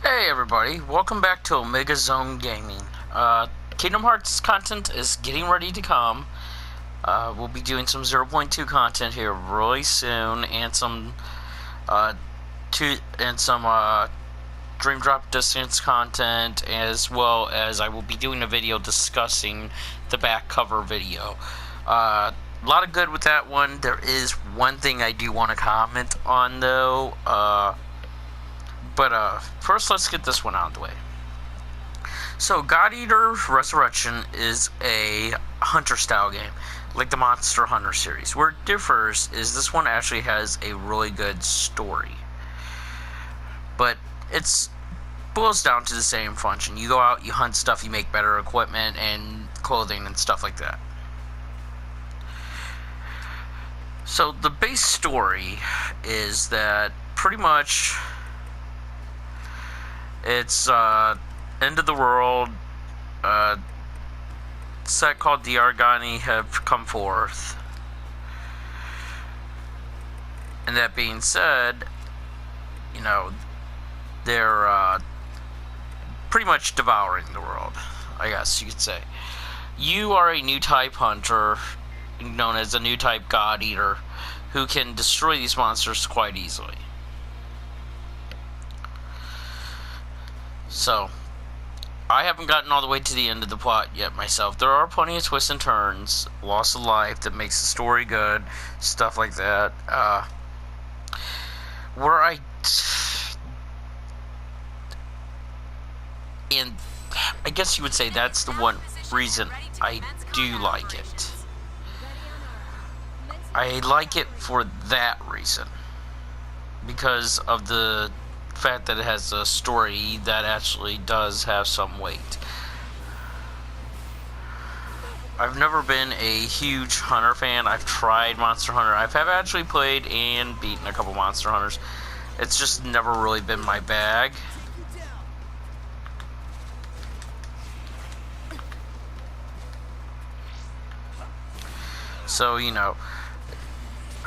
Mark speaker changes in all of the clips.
Speaker 1: Hey everybody, welcome back to Omega Zone Gaming. Kingdom Hearts content is getting ready to come. We'll be doing some 0.2 content here really soon, and some Dream Drop Distance content, as well as I will be doing a video discussing the back cover video. A lot of good with that one. There is one thing I do want to comment on though. But first, let's get this one out of the way. So, God Eater Resurrection is a hunter-style game, like the Monster Hunter series. Where it differs is this one actually has a really good story. But it boils down to the same function. You go out, you hunt stuff, you make better equipment and clothing and stuff like that. So, the base story is that pretty much it's end of the world. Set called the Argani have come forth, and that being said, you know, they're pretty much devouring the world, I guess you could say. You are a new type hunter, known as a new type God Eater, who can destroy these monsters quite easily. So, I haven't gotten all the way to the end of the plot yet myself. There are plenty of twists and turns, loss of life that makes the story good, stuff like that. And I guess you would say that's the one reason I do like it. I like it for that reason, because of the fact that it has a story that actually does have some weight. I've never been a huge Hunter fan. I've tried Monster Hunter. I have actually played and beaten a couple Monster Hunters. It's just never really been my bag. So, you know,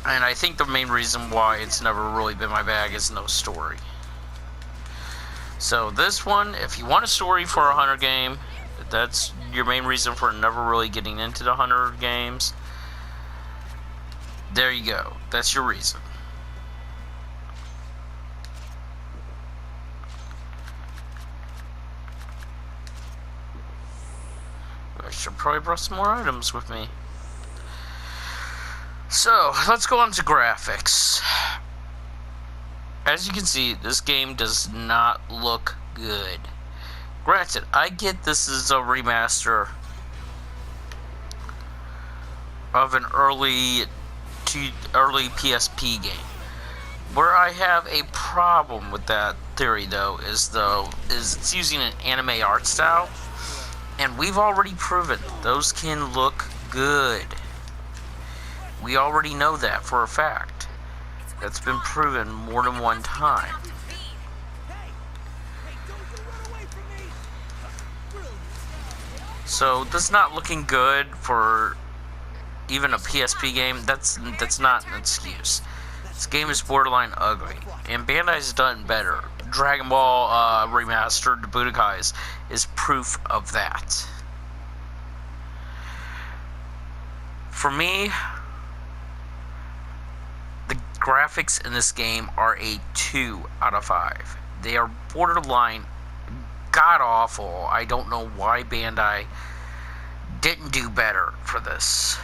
Speaker 1: and I think the main reason why it's never really been my bag is no story. So this one, if you want a story for a Hunter game, that's your main reason for never really getting into the Hunter games, there you go. That's your reason. I should probably brought some more items with me. So, let's go on to graphics. As you can see, this game does not look good. Granted, I get this is a remaster of an early PSP game. Where I have a problem with that theory, though, is it's using an anime art style, and we've already proven those can look good. We already know that for a fact. That's been proven more than one time. So that's not looking good for even a PSP game. That's not an excuse. This game is borderline ugly, and Bandai's done better. Dragon Ball Remastered Budokai is proof of that. For me, the graphics in this game are a 2 out of 5. They are borderline god-awful. I don't know why Bandai didn't do better for this.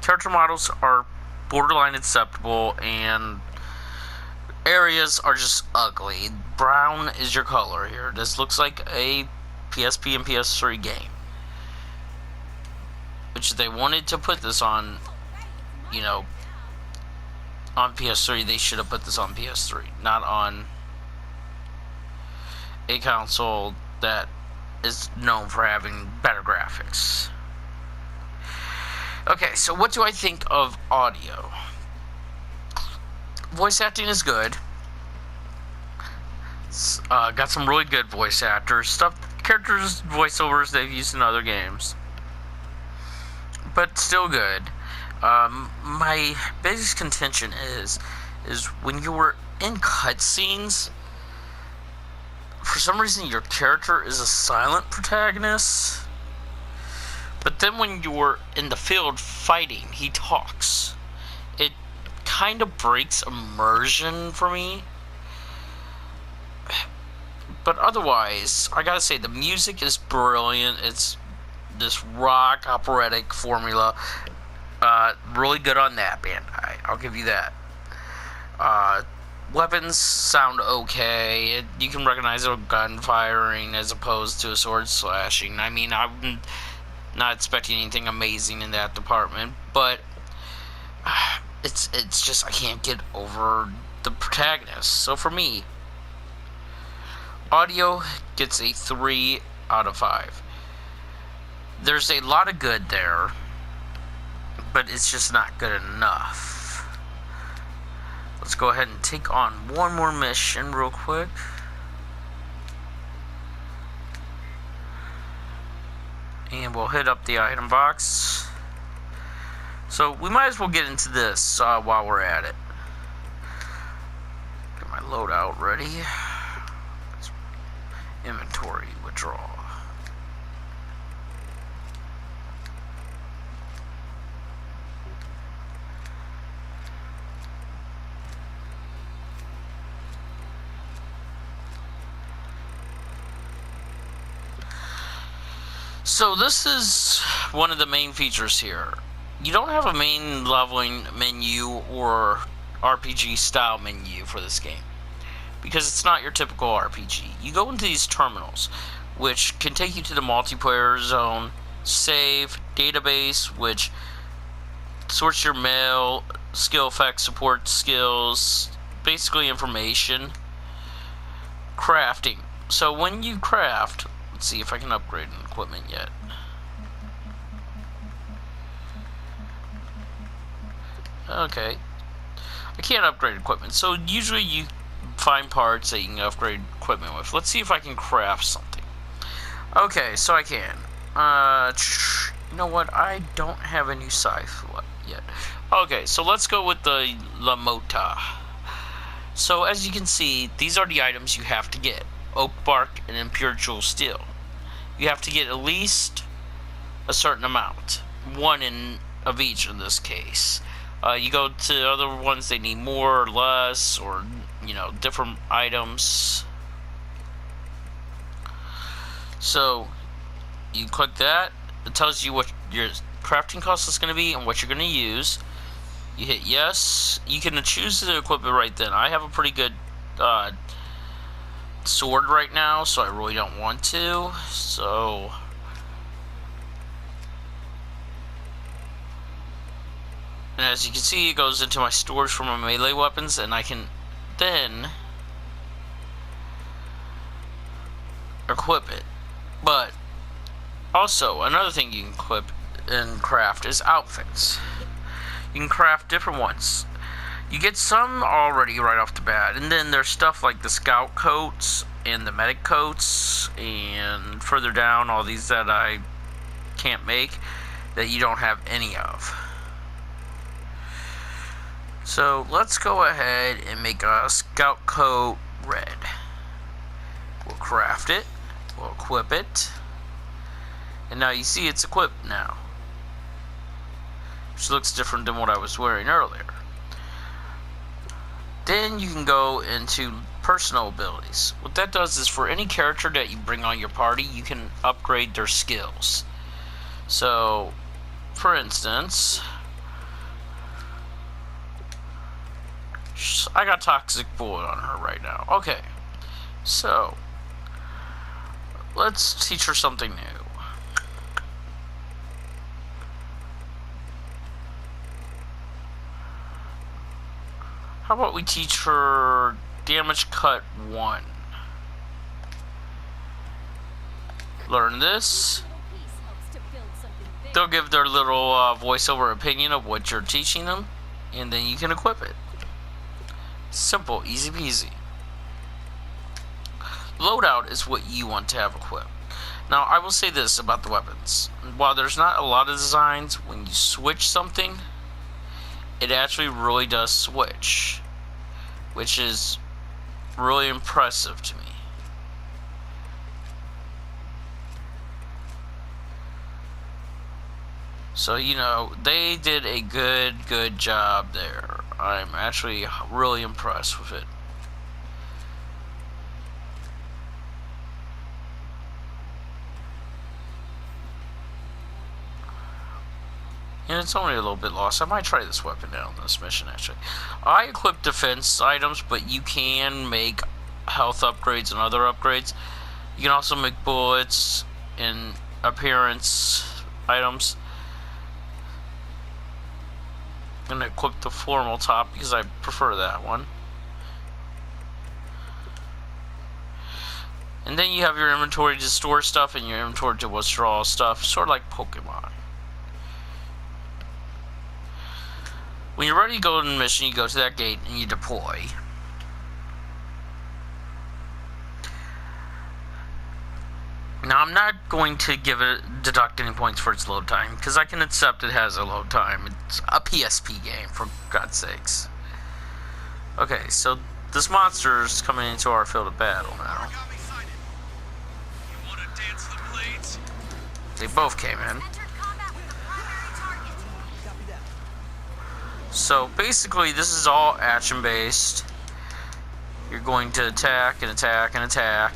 Speaker 1: Character models are borderline acceptable, and areas are just ugly. Brown is your color here. This looks like a PSP and PS3 game. Which they wanted to put this on, you know, on PS3, they should have put this on PS3, not on a console that is known for having better graphics. Okay, so what do I think of audio? Voice acting is good. Got some really good voice actors, characters, voiceovers they've used in other games, but still good. My biggest contention is when you were in cutscenes, for some reason your character is a silent protagonist, but then when you're in the field fighting, he talks. It kind of breaks immersion for me. But otherwise, I gotta say, the music is brilliant. It's this rock operatic formula. Really good on that, band. I'll give you that. Weapons sound okay. You can recognize a gun firing as opposed to a sword slashing. I mean, I'm not expecting anything amazing in that department, but it's just I can't get over the protagonist. So for me, audio gets a 3 out of 5. There's a lot of good there, but it's just not good enough. Let's go ahead and take on one more mission real quick. And we'll hit up the item box. So we might as well get into this while we're at it. Get my loadout ready. Inventory withdrawal. So this is one of the main features here. You don't have a main leveling menu or RPG style menu for this game, because it's not your typical RPG. You go into these terminals, which can take you to the multiplayer zone, save, database, which sorts your mail, skill effects, support skills, basically information, crafting. So when you craft, let's see if I can upgrade an equipment yet. Okay. I can't upgrade equipment, so usually you find parts that you can upgrade equipment with. Let's see if I can craft something. Okay, so I can. You know what? I don't have a new scythe yet. Okay, so let's go with the La Mota. So as you can see, these are the items you have to get. Oak bark and impure jewel steel. You have to get at least a certain amount. One of each in this case. You go to other ones, they need more or less, or, you know, different items. So, you click that. It tells you what your crafting cost is going to be and what you're going to use. You hit yes. You can choose the equipment right then. I have a pretty good sword right now, so I really don't want to. So and as you can see, it goes into my storage for my melee weapons, and I can then equip it. But also, another thing you can equip and craft is outfits. You can craft different ones. You get some already right off the bat, and then there's stuff like the scout coats and the medic coats, and further down, all these that I can't make, that you don't have any of. So let's go ahead and make a scout coat red. We'll craft it, we'll equip it, and now you see it's equipped now, which looks different than what I was wearing earlier. Then you can go into personal abilities. What that does is for any character that you bring on your party, you can upgrade their skills. So, for instance, I got Toxic Bullet on her right now. Okay, so let's teach her something new. How about we teach her damage cut 1? Learn this. They'll give their little voiceover opinion of what you're teaching them, and then you can equip it. Simple, easy peasy. Loadout is what you want to have equipped. Now, I will say this about the weapons. While there's not a lot of designs, when you switch something, it actually really does switch, which is really impressive to me. So, you know, they did a good job there. I'm actually really impressed with it. And it's only a little bit lost. I might try this weapon out on this mission, actually. I equip defense items, but you can make health upgrades and other upgrades. You can also make bullets and appearance items. I'm going to equip the formal top because I prefer that one. And then you have your inventory to store stuff and your inventory to withdraw stuff, sort of like Pokemon. When you're ready to go on the mission, you go to that gate and you deploy. Now, I'm not going to deduct any points for its load time, because I can accept it has a load time. It's a PSP game, for God's sakes. Okay, so this monster is coming into our field of battle now. They both came in. So basically, this is all action based. You're going to attack and attack and attack.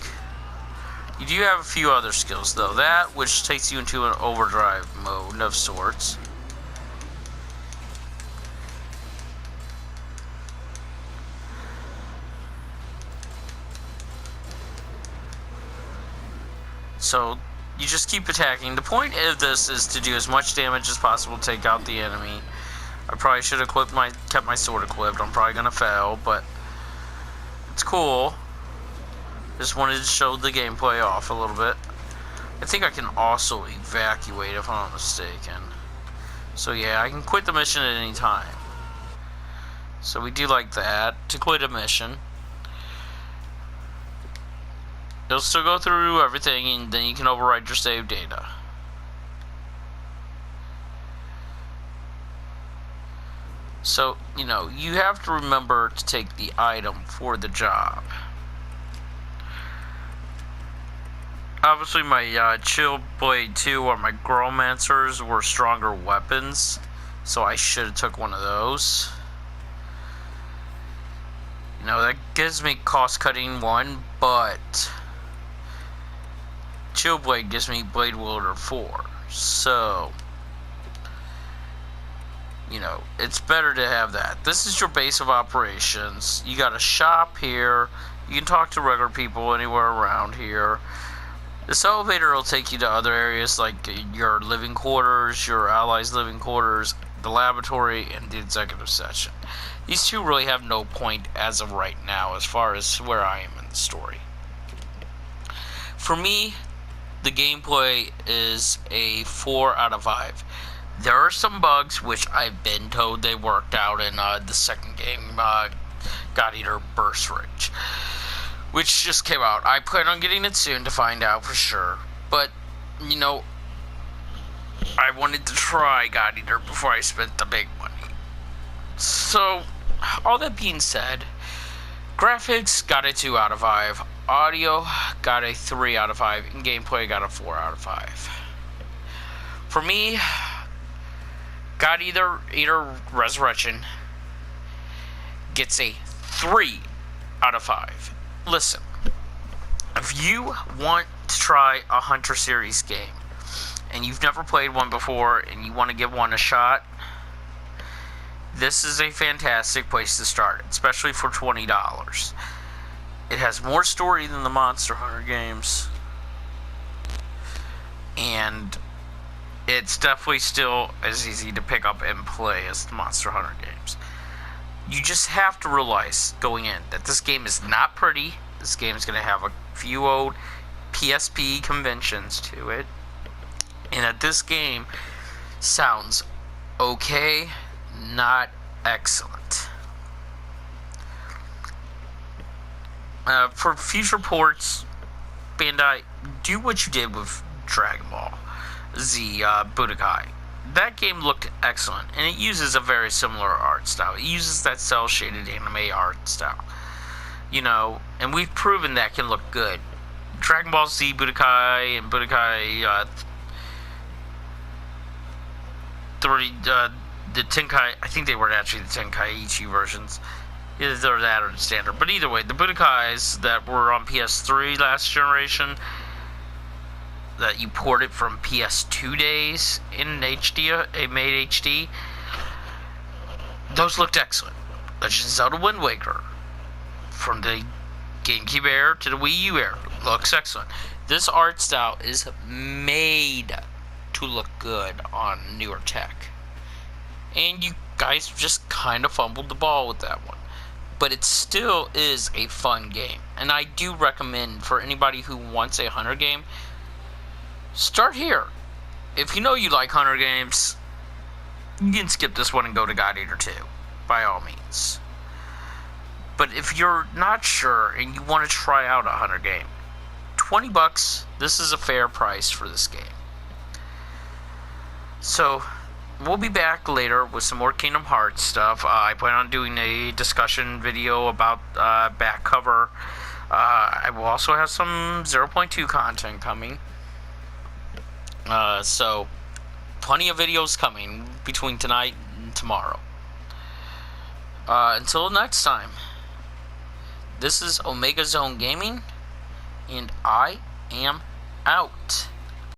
Speaker 1: You do have a few other skills though. That which takes you into an overdrive mode of sorts. So you just keep attacking. The point of this is to do as much damage as possible to take out the enemy. I probably should have kept my sword equipped. I'm probably gonna fail, but it's cool. Just wanted to show the gameplay off a little bit. I think I can also evacuate if I'm not mistaken. So yeah, I can quit the mission at any time. So we do like that, to quit a mission. It'll still go through everything, and then you can override your save data. So, you know, you have to remember to take the item for the job. Obviously, my Chill Blade 2 or my Growmancers were stronger weapons, so I should have took one of those. You know, that gives me cost-cutting 1, but Chill Blade gives me Blade Wielder 4, so you know, it's better to have that. This is your base of operations. You got a shop here. You can talk to regular people anywhere around here. This elevator will take you to other areas like your living quarters, your allies' living quarters, the laboratory, and the executive section. These two really have no point as of right now as far as where I am in the story. For me, the gameplay is a 4 out of 5. There are some bugs which I've been told they worked out in the second game, God Eater Burst Rage, which just came out. I plan on getting it soon to find out for sure. But, you know, I wanted to try God Eater before I spent the big money. So, all that being said, graphics got a 2 out of 5. Audio got a 3 out of 5. And gameplay got a 4 out of 5. For me, God Eater Resurrection gets a 3 out of 5. Listen, if you want to try a Hunter series game and you've never played one before and you want to give one a shot, this is a fantastic place to start, especially for $20. It has more story than the Monster Hunter games, and it's definitely still as easy to pick up and play as the Monster Hunter games. You just have to realize going in that this game is not pretty. This game is going to have a few old PSP conventions to it, and that this game sounds okay, not excellent. For future ports, Bandai, do what you did with Dragon Ball Z Budokai. That game looked excellent, and it uses a very similar art style. It uses that cel-shaded anime art style. You know, and we've proven that can look good. Dragon Ball Z Budokai and Budokai the Tenkai, I think they were actually the Tenkaichi versions. Either that or the standard. But either way, the Budokais that were on PS3 last generation, that you ported from PS2 days in HD, made HD, those looked excellent. Legend of Zelda Wind Waker, from the GameCube era to the Wii U era, looks excellent. This art style is made to look good on newer tech. And you guys just kind of fumbled the ball with that one. But it still is a fun game. And I do recommend for anybody who wants a hunter game, start here. If you know you like hunter games, you can skip this one and go to God Eater 2, by all means. But if you're not sure and you want to try out a hunter game, $20, this is a fair price for this game. So, we'll be back later with some more Kingdom Hearts stuff. I plan on doing a discussion video about back cover. I will also have some 0.2 content coming. So, plenty of videos coming between tonight and tomorrow. Until next time, this is Omega Zone Gaming, and I am out.